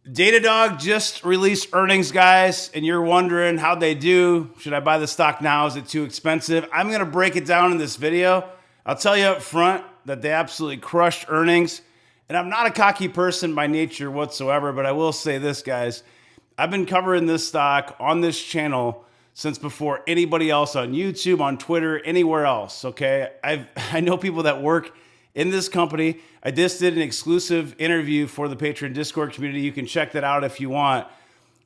Datadog just released earnings, guys, and you're wondering how they do. Should I buy the stock now? Is it too expensive? I'm going to break it down in this video. I'll tell you up front that they absolutely crushed earnings. And I'm not a cocky person by nature whatsoever, but I will say this, guys. I've been covering this stock on this channel since before anybody else on YouTube, on Twitter, anywhere else, okay? I know people that work in this company. I just did an exclusive interview for the Patreon Discord community. You can check that out if you want.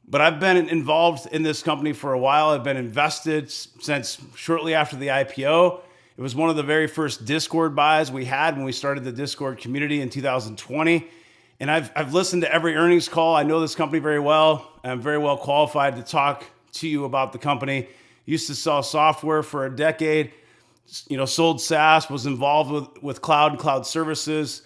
But I've been involved in this company for a while. I've been invested since shortly after the IPO. It was one of the very first Discord buys we had when we started the Discord community in 2020. And I've listened to every earnings call. I know this company very well. I'm very well qualified to talk to you about the company. Used to sell software for a decade. Sold SaaS, was involved with cloud services,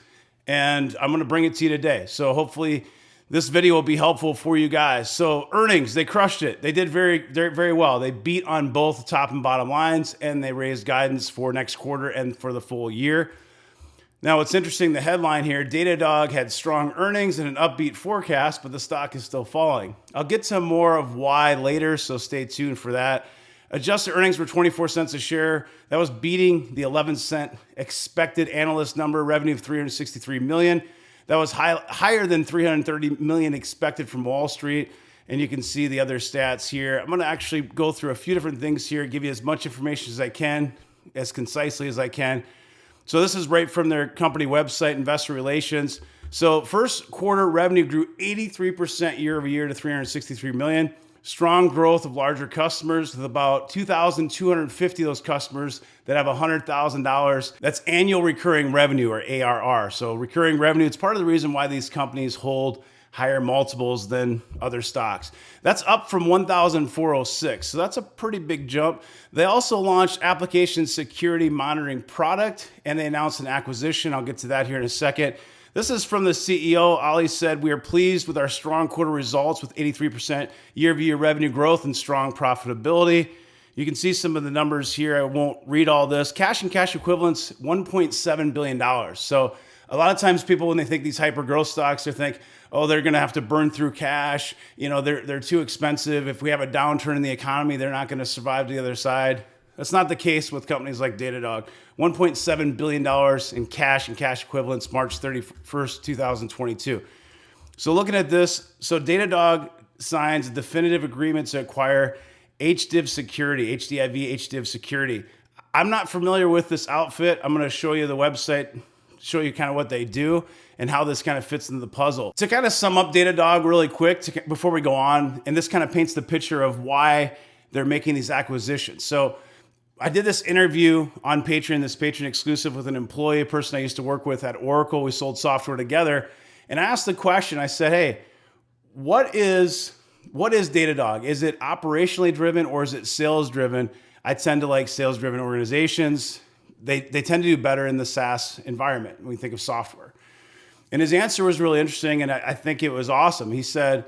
and I'm going to bring it to you today. So hopefully this video will be helpful for you guys. So earnings, they crushed it. They did very well. They beat on both top and bottom lines, and they raised guidance for next quarter and for the full year. Now, what's interesting, the headline here, Datadog had strong earnings and an upbeat forecast, but the stock is still falling. I'll get to more of why later, so stay tuned for that. Adjusted earnings were 24 cents a share. That was beating the 11-cent expected analyst number, revenue of 363 million. That was higher than 330 million expected from Wall Street. And you can see the other stats here. I'm going to actually go through a few different things here, give you as much information as I can, as concisely as I can. So this is right from their company website, Investor Relations. So first quarter revenue grew 83% year over year to 363 million. Strong growth of larger customers with about 2,250 of those customers that have $100,000. That's annual recurring revenue, or ARR. So recurring revenue, it's part of the reason why these companies hold higher multiples than other stocks. That's up from 1,406. So that's a pretty big jump. They also launched application security monitoring product, and they announced an acquisition. I'll get to that here in a second. This is from the CEO. Ali said, "We are pleased with our strong quarter results with 83% year-over-year revenue growth and strong profitability." You can see some of the numbers here. I won't read all this. Cash and cash equivalents, $1.7 billion. So a lot of times people, when they think these hyper growth stocks, they think, oh, they're going to have to burn through cash. They're too expensive. If we have a downturn in the economy, they're not going to survive to the other side. That's not the case with companies like Datadog. $1.7 billion in cash and cash equivalents, March 31st, 2022. So looking at this, so Datadog signs a definitive agreement to acquire HDIV Security, HDIV Security. I'm not familiar with this outfit. I'm going to show you the website, show you kind of what they do and how this kind of fits into the puzzle. To kind of sum up Datadog really quick before we go on, and this kind of paints the picture of why they're making these acquisitions. So I did this interview on Patreon, this Patreon exclusive with an employee, a person I used to work with at Oracle. We sold software together. And I asked the question, I said, hey, what is Datadog? Is it operationally driven or is it sales driven? I tend to like sales driven organizations. They tend to do better in the SaaS environment when we think of software. And his answer was really interesting, and I think it was awesome. He said,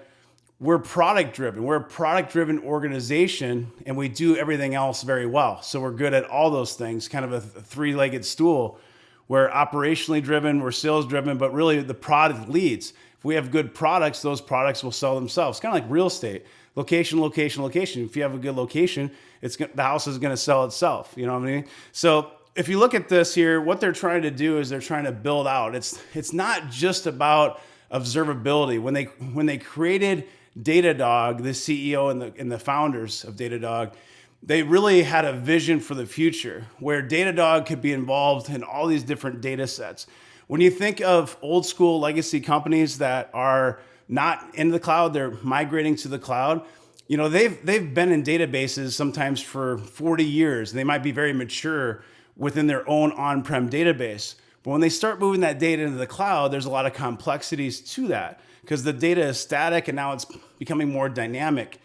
we're product driven. We're a product driven organization, and we do everything else very well. So we're good at all those things, kind of a three-legged stool. We're operationally driven, we're sales driven, but really the product leads. If we have good products, those products will sell themselves. Kind of like real estate. Location, location, location. If you have a good location, the house is going to sell itself. You know what I mean? So if you look at this here, what they're trying to do is they're trying to build out. It's not just about observability. When they created Datadog, the CEO and the founders of Datadog, they really had a vision for the future where Datadog could be involved in all these different data sets. When you think of old school legacy companies that are not in the cloud, they're migrating to the cloud. They've been in databases sometimes for 40 years. They might be very mature within their own on-prem database. But when they start moving that data into the cloud, there's a lot of complexities to that because the data is static and now it's becoming more dynamic.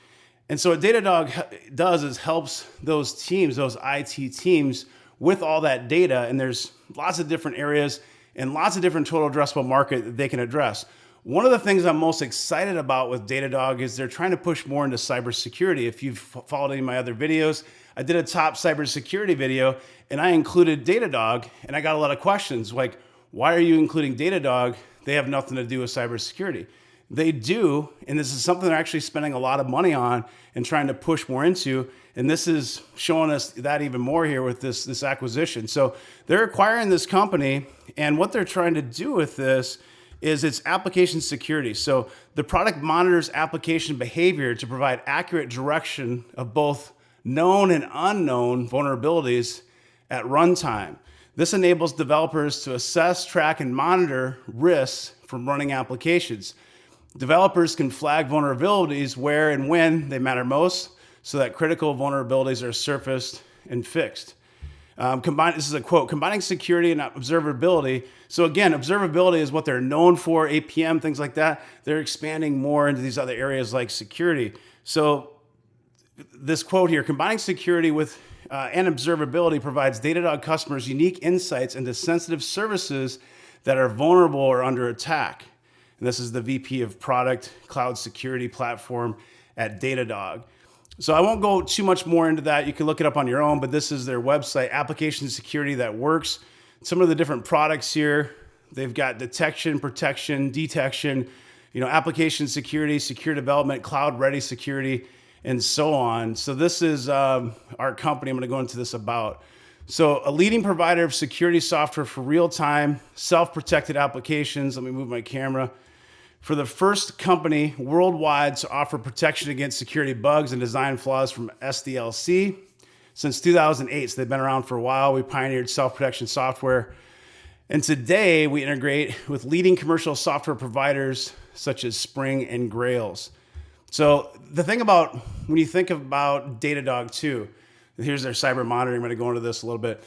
And so what Datadog does is helps those teams, those IT teams, with all that data. And there's lots of different areas and lots of different total addressable market that they can address. One of the things I'm most excited about with Datadog is they're trying to push more into cybersecurity. If you've followed any of my other videos, I did a top cybersecurity video and I included Datadog, and I got a lot of questions like, why are you including Datadog? They have nothing to do with cybersecurity. They do, and this is something they're actually spending a lot of money on and trying to push more into. And this is showing us that even more here with this acquisition. So they're acquiring this company, and what they're trying to do with this is its application security. So the product monitors application behavior to provide accurate direction of both known and unknown vulnerabilities at runtime. This enables developers to assess, track, and monitor risks from running applications. Developers can flag vulnerabilities where and when they matter most so that critical vulnerabilities are surfaced and fixed. This is a quote, combining security and observability. So again, observability is what they're known for, APM, things like that. They're expanding more into these other areas like security. So this quote here, combining security with and observability provides Datadog customers unique insights into sensitive services that are vulnerable or under attack. And this is the VP of Product Cloud Security Platform at Datadog. So I won't go too much more into that. You can look it up on your own, but this is their website, application security that works. Some of the different products here, they've got detection, protection, detection, application security, secure development, cloud-ready security, and so on. So this is our company. I'm going to go into this about. So a leading provider of security software for real-time, self-protected applications. Let me move my camera. For the first company worldwide to offer protection against security bugs and design flaws from SDLC since 2008. So they've been around for a while. We pioneered self-protection software. And today we integrate with leading commercial software providers such as Spring and Grails. So the thing about, when you think about Datadog too, here's their cyber monitoring. I'm going to go into this a little bit.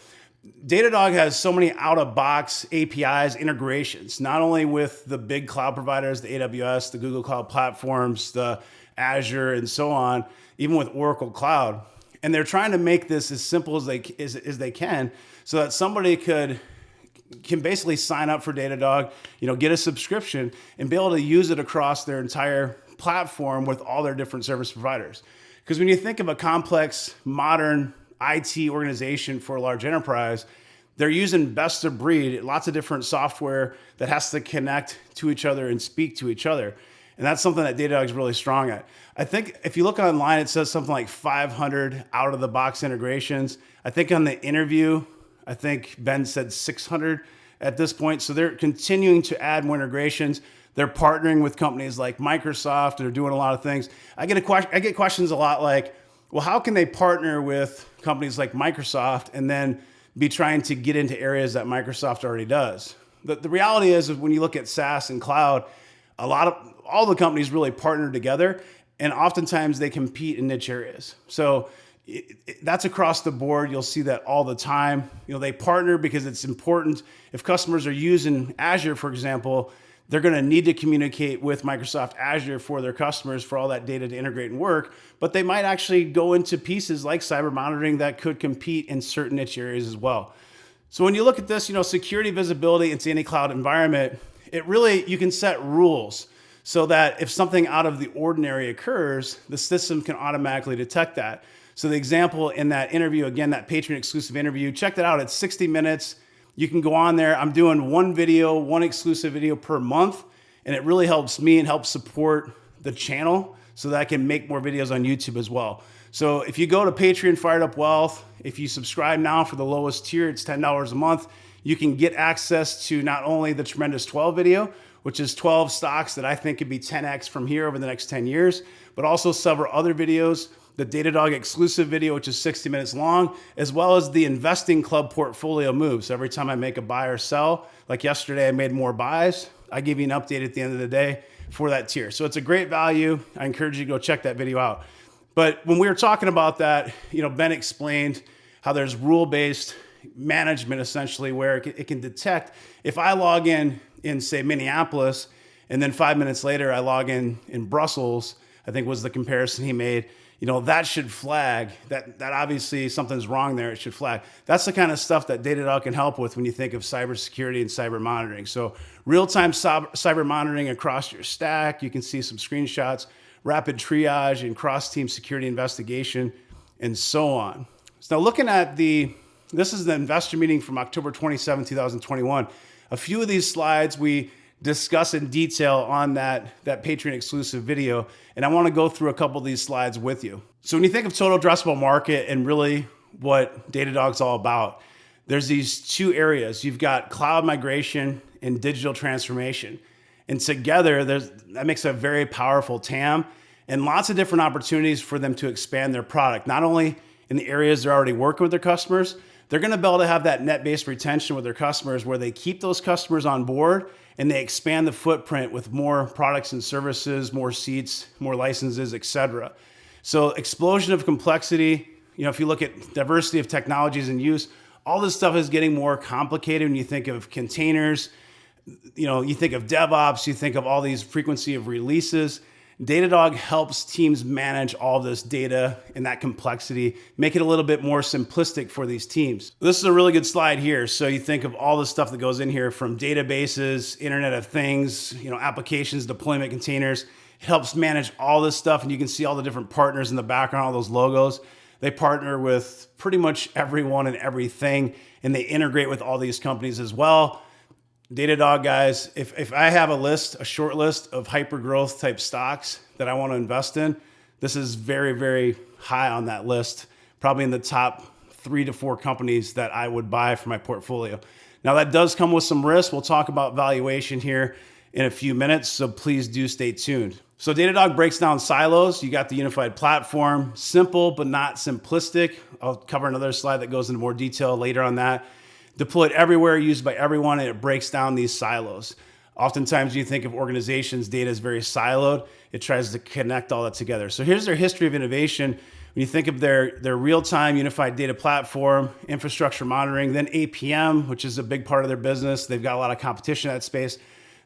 Datadog has so many out-of-box APIs, integrations, not only with the big cloud providers, the AWS, the Google Cloud platforms, the Azure, and so on, even with Oracle Cloud. And they're trying to make this as simple as they can so that somebody can basically sign up for Datadog, get a subscription, and be able to use it across their entire platform with all their different service providers. Because when you think of a complex, modern IT organization for a large enterprise, they're using best of breed, lots of different software that has to connect to each other and speak to each other. And that's something that Datadog is really strong at. I think if you look online, it says something like 500 out-of-the-box integrations. I think on the interview, I think Ben said 600 at this point. So they're continuing to add more integrations. They're partnering with companies like Microsoft. They're doing a lot of things. I get questions a lot like, well, how can they partner with companies like Microsoft and then be trying to get into areas that Microsoft already does? The reality is when you look at SaaS and cloud, all the companies really partner together, and oftentimes they compete in niche areas. So that's across the board. You'll see that all the time. They partner because it's important. If customers are using Azure, for example, they're going to need to communicate with Microsoft Azure for their customers for all that data to integrate and work, but they might actually go into pieces like cyber monitoring that could compete in certain niche areas as well. So when you look at this, security visibility into any cloud environment, you can set rules so that if something out of the ordinary occurs, the system can automatically detect that. So the example in that interview, again, that Patreon exclusive interview, check that out. It's 60 minutes. You can go on there. I'm doing one exclusive video per month, and it really helps me and helps support the channel so that I can make more videos on YouTube as well. So if you go to Patreon, Fired Up Wealth, if you subscribe now for the lowest tier, it's $10 a month. You can get access to not only the Tremendous 12 video, which is 12 stocks that I think could be 10x from here over the next 10 years, but also several other videos. The Datadog exclusive video, which is 60 minutes long, as well as the Investing Club portfolio moves. So every time I make a buy or sell, like yesterday I made more buys, I give you an update at the end of the day for that tier. So it's a great value. I encourage you to go check that video out. But when we were talking about that, Ben explained how there's rule-based management essentially where it can detect if I log in say Minneapolis, and then 5 minutes later I log in Brussels, I think was the comparison he made. That should flag that obviously something's wrong there. It should flag. That's the kind of stuff that Datadog can help with when you think of cybersecurity and cyber monitoring. So real-time cyber monitoring across your stack. You can see some screenshots, rapid triage and cross-team security investigation, and so on. So now looking at this is the investor meeting from October 27, 2021. A few of these slides we discuss in detail on that Patreon exclusive video. And I want to go through a couple of these slides with you. So when you think of total addressable market and really what Datadog's all about, there's these two areas. You've got cloud migration and digital transformation. And together, that makes a very powerful TAM and lots of different opportunities for them to expand their product, not only in the areas they're already working with their customers, they're going to be able to have that net-based retention with their customers where they keep those customers on board and they expand the footprint with more products and services, more seats, more licenses, et cetera. So explosion of complexity, if you look at diversity of technologies in use, all this stuff is getting more complicated when you think of containers, you think of DevOps, you think of all these frequency of releases. Datadog helps teams manage all this data and that complexity, make it a little bit more simplistic for these teams. This is a really good slide here. So you think of all the stuff that goes in here from databases, Internet of Things, applications, deployment containers. It helps manage all this stuff. And you can see all the different partners in the background, all those logos. They partner with pretty much everyone and everything, and they integrate with all these companies as well. Datadog guys, if I have a short list of hyper growth type stocks that I want to invest in, this is very, very high on that list, probably in the top 3 to 4 companies that I would buy for my portfolio. Now that does come with some risk. We'll talk about valuation here in a few minutes, so please do stay tuned. So Datadog breaks down silos. You got the unified platform, simple but not simplistic. I'll cover another slide that goes into more detail later on that. Deployed everywhere, used by everyone, and it breaks down these silos. Oftentimes you think of organizations, data is very siloed. It tries to connect all that together. So here's their history of innovation. When you think of their real-time unified data platform, infrastructure monitoring, then APM, which is a big part of their business. They've got a lot of competition in that space.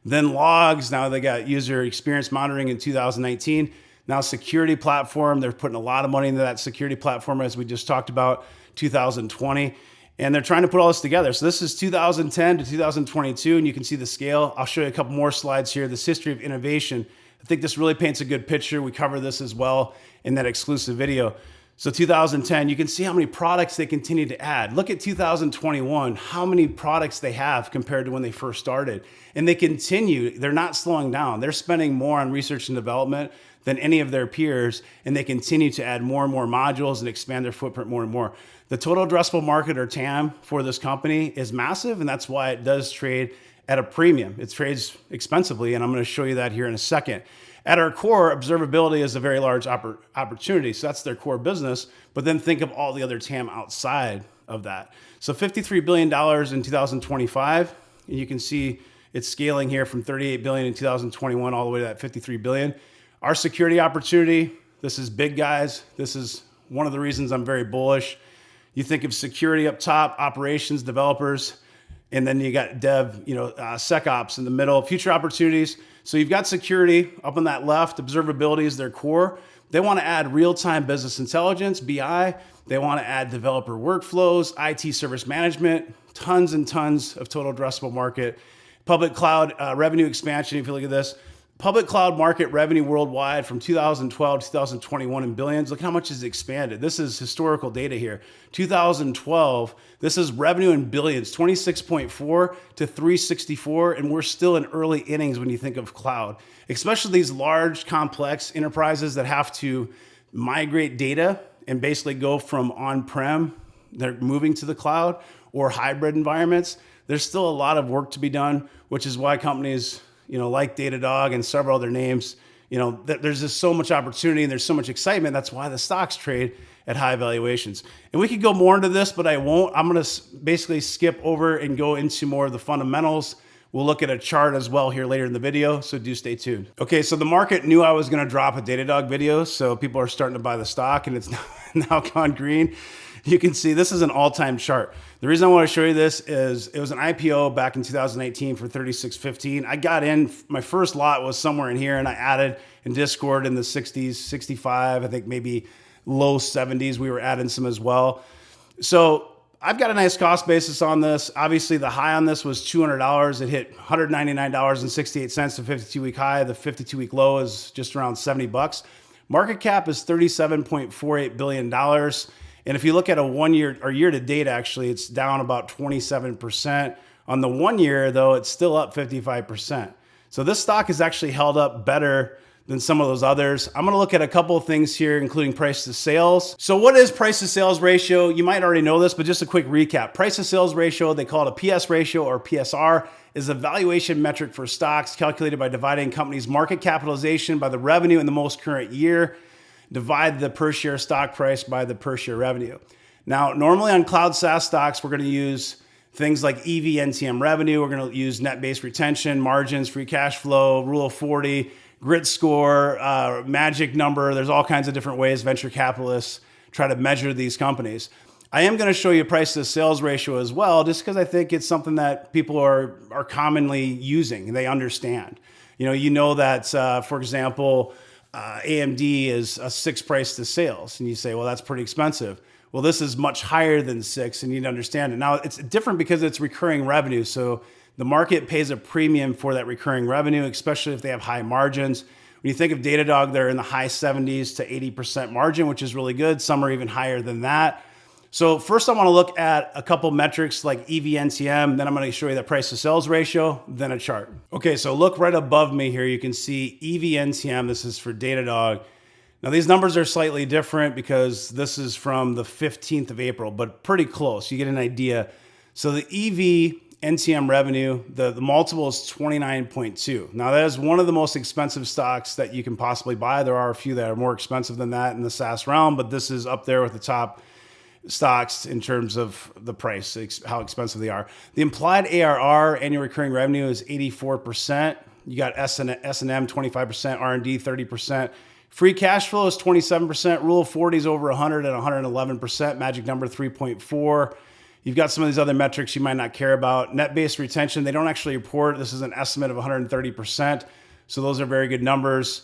Then logs, now they got user experience monitoring in 2019. Now security platform, they're putting a lot of money into that security platform as we just talked about, 2020. And they're trying to put all this together. So this is 2010 to 2022, and you can see the scale. I'll show you a couple more slides here. This history of innovation. I think this really paints a good picture. We cover this as well in that exclusive video. So 2010, you can see how many products they continue to add. Look at 2021, how many products they have compared to when they first started. And they continue, they're not slowing down. They're spending more on research and development than any of their peers, and they continue to add more and more modules and expand their footprint more and more. The total addressable market, or TAM, for this company is massive, and that's why it does trade at a premium. It trades expensively, and I'm going to show you that here in a second. At our core, observability is a very large opportunity, so that's their core business, but then think of all the other TAM outside of that. So $53 billion in 2025, and you can see it's scaling here from $38 billion in 2021 all the way to that $53 billion. Our security opportunity, this is big, guys. This is one of the reasons I'm very bullish. You think of security up top, operations, developers, and then you got dev, SecOps in the middle, future opportunities. So you've got security up on that left. Observability is their core. They want to add real-time business intelligence, BI. They want to add developer workflows, IT service management, tons and tons of total addressable market. Public cloud revenue expansion, if you look at this. Public cloud market revenue worldwide from 2012 to 2021 in billions. Look how much it's expanded. This is historical data here. 2012, this is revenue in billions, 26.4 to 364, and we're still in early innings when you think of cloud, especially these large, complex enterprises that have to migrate data and basically go from on-prem, they're moving to the cloud, or hybrid environments. There's still a lot of work to be done, which is why companies like Datadog and several other names, there's just so much opportunity and there's so much excitement. That's why the stocks trade at high valuations. And we could go more into this, but I won't. I'm going to basically skip over and go into more of the fundamentals. We'll look at a chart as well here later in the video, so do stay tuned. Okay, so the market knew I was going to drop a Datadog video, so people are starting to buy the stock, and it's now gone green. You can see this is an all-time chart. The reason I want to show you this is it was an IPO back in 2018 for $36.15. I got in, my first lot was somewhere in here, and I added in Discord in the 60s, 65, I think maybe low 70s. We were adding some as well. So I've got a nice cost basis on this. Obviously, the high on this was $200. It hit $199.68, the 52-week high. The 52-week low is just around $70. Market cap is $37.48 billion. And if you look at a 1 year or year to date, actually, it's down about 27%. On the 1 year, though, it's still up 55%. So this stock has actually held up better than some of those others. I'm gonna look at a couple of things here, including price to sales. So what is price to sales ratio? You might already know this, but just a quick recap. Price to sales ratio, they call it a PS ratio or PSR, is a valuation metric for stocks calculated by dividing companies' market capitalization by the revenue in the most current year, divide the per share stock price by the per share revenue. Now, normally on cloud SaaS stocks, we're gonna use things like EVCM revenue, we're gonna use net-based retention, margins, free cash flow, rule of 40, grit score, magic number. There's all kinds of different ways venture capitalists try to measure these companies. I am going to show you price to sales ratio as well, just because I think it's something that people are commonly using. They understand. You know that, for example, AMD is a 6 price to sales, and you say, well, that's pretty expensive. Well, this is much higher than 6, and you need to understand it. Now, it's different because it's recurring revenue, so the market pays a premium for that recurring revenue, especially if they have high margins. When you think of Datadog, they're in the high 70s to 80% margin, which is really good. Some are even higher than that. So first I want to look at a couple metrics like EVCM, then I'm going to show you the price to sales ratio, then a chart. Okay, so look right above me here. You can see EVCM. This is for Datadog. Now these numbers are slightly different because this is from the 15th of April, but pretty close. You get an idea. So the EVCM revenue, the multiple is 29.2. Now that is one of the most expensive stocks that you can possibly buy. There are a few that are more expensive than that in the SaaS realm, but this is up there with the top stocks in terms of the price, how expensive they are. The implied ARR, annual recurring revenue, is 84%. You got S&M 25%, R&D 30%. Free cash flow is 27%. Rule of 40 is over 100 and 111%. Magic number 3.4. You've got some of these other metrics you might not care about. Net-based retention, they don't actually report. This is an estimate of 130%. So those are very good numbers.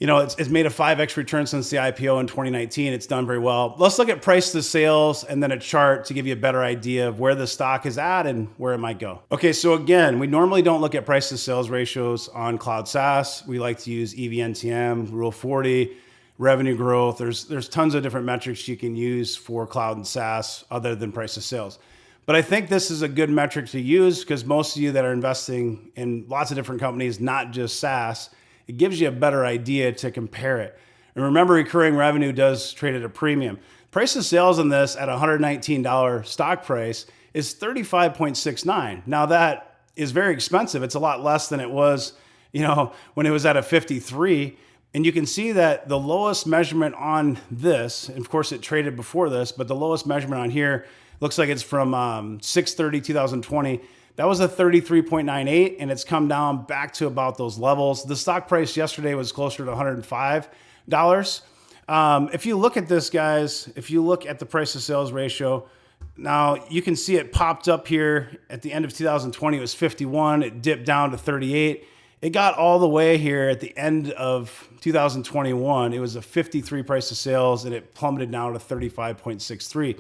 It's made a 5x return since the IPO in 2019. It's done very well. Let's look at price to sales and then a chart to give you a better idea of where the stock is at and where it might go. Okay, so again, we normally don't look at price to sales ratios on cloud SaaS. We like to use EVCM, Rule 40, revenue growth. There's tons of different metrics you can use for cloud and SaaS other than price to sales. But I think this is a good metric to use because most of you that are investing in lots of different companies, not just SaaS, it gives you a better idea to compare it. And remember, recurring revenue does trade at a premium. Price to sales on this at $119 stock price is 35.69. Now that is very expensive. It's a lot less than it was, when it was at a 53. And you can see that the lowest measurement on this, and of course it traded before this, but the lowest measurement on here looks like it's from 6/30/2020. That was a 33.98, and it's come down back to about those levels. The stock price yesterday was closer to $105. If you look at this, guys, if you look at the price to sales ratio, now you can see it popped up here at the end of 2020. It was 51. It dipped down to 38. It got all the way here at the end of 2021. It was a 53 price to sales, and it plummeted down to 35.63.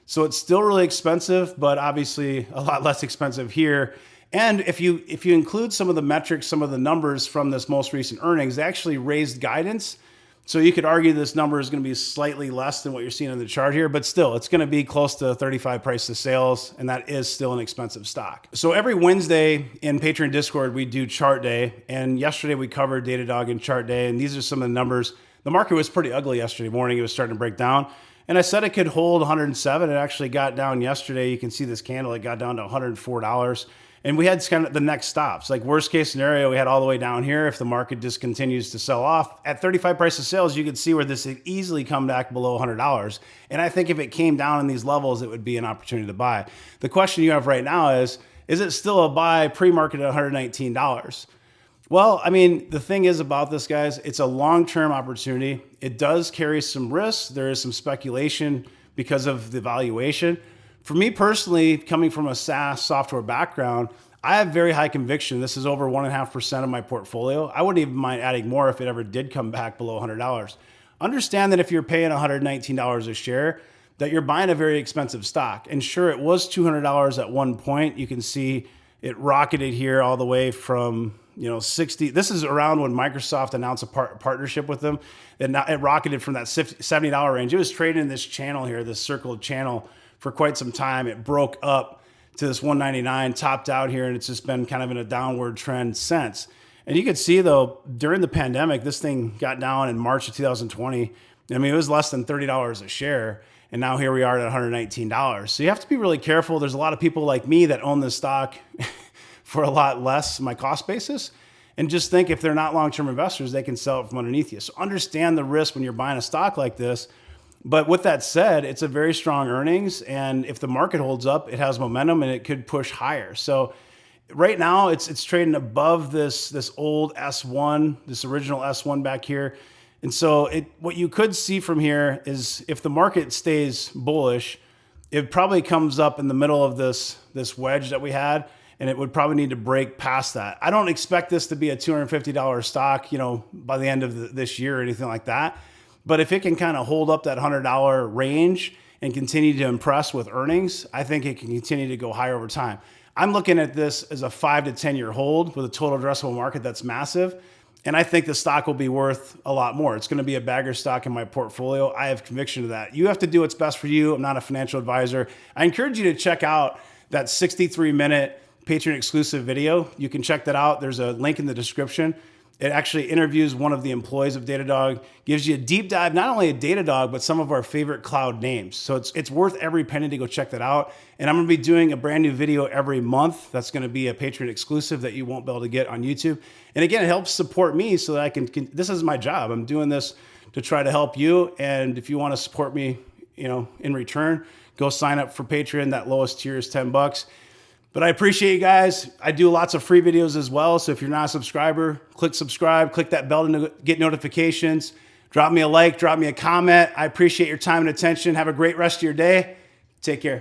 So it's still really expensive, but obviously a lot less expensive here. And if you include some of the metrics, some of the numbers from this most recent earnings, they actually raised guidance. So you could argue this number is going to be slightly less than what you're seeing in the chart here, but still it's going to be close to 35 price to sales, and that is still an expensive stock. So every Wednesday in Patreon Discord, we do chart day, and yesterday we covered Datadog and chart day, and these are some of the numbers. The market was pretty ugly yesterday morning. It was starting to break down. And I said it could hold 107. It actually got down yesterday. You can see this candle. It got down to $104. And we had kind of the next stops. Like worst case scenario, we had all the way down here. If the market just continues to sell off at 35 price to sales, you could see where this would easily come back below $100. And I think if it came down in these levels, it would be an opportunity to buy. The question you have right now is it still a buy pre-market at $119? Well, I mean, the thing is about this, guys, it's a long-term opportunity. It does carry some risks. There is some speculation because of the valuation. For me personally, coming from a SaaS software background, I have very high conviction. This is over 1.5% of my portfolio. I wouldn't even mind adding more if it ever did come back below $100. Understand that if you're paying $119 a share, that you're buying a very expensive stock. And sure, it was $200 at one point. You can see it rocketed here all the way from 60. This is around when Microsoft announced a partnership with them. It rocketed from that $70 range. It was trading in this channel here, this circled channel, for quite some time. It broke up to this 199, topped out here, and it's just been kind of in a downward trend since. And you could see though, during the pandemic, this thing got down in March of 2020. I mean, it was less than $30 a share. And now here we are at $119. So you have to be really careful. There's a lot of people like me that own this stock for a lot less my cost basis. And just think, if they're not long-term investors, they can sell it from underneath you. So understand the risk when you're buying a stock like this. But with that said, it's a very strong earnings. And if the market holds up, it has momentum and it could push higher. So right now it's trading above this old S1, this original S1 back here. And so what you could see from here is, if the market stays bullish, it probably comes up in the middle of this wedge that we had, and it would probably need to break past that. I don't expect this to be a $250 stock, by the end of this year or anything like that. But if it can kind of hold up that $100 range and continue to impress with earnings, I think it can continue to go higher over time. I'm looking at this as a 5 to 10 year hold with a total addressable market that's massive. And I think the stock will be worth a lot more. It's going to be a bagger stock in my portfolio. I have conviction of that. You have to do what's best for you. I'm not a financial advisor. I encourage you to check out that 63-minute Patreon exclusive video. You can check that out. There's a link in the description. It actually interviews one of the employees of Datadog, gives you a deep dive, not only at Datadog, but some of our favorite cloud names. So it's worth every penny to go check that out. And I'm going to be doing a brand new video every month. That's going to be a Patreon exclusive that you won't be able to get on YouTube. And again, it helps support me so that I can this is my job. I'm doing this to try to help you. And if you want to support me, in return, go sign up for Patreon. That lowest tier is $10. But I appreciate you guys. I do lots of free videos as well. So if you're not a subscriber, click subscribe, click that bell to get notifications. Drop me a like, drop me a comment. I appreciate your time and attention. Have a great rest of your day. Take care.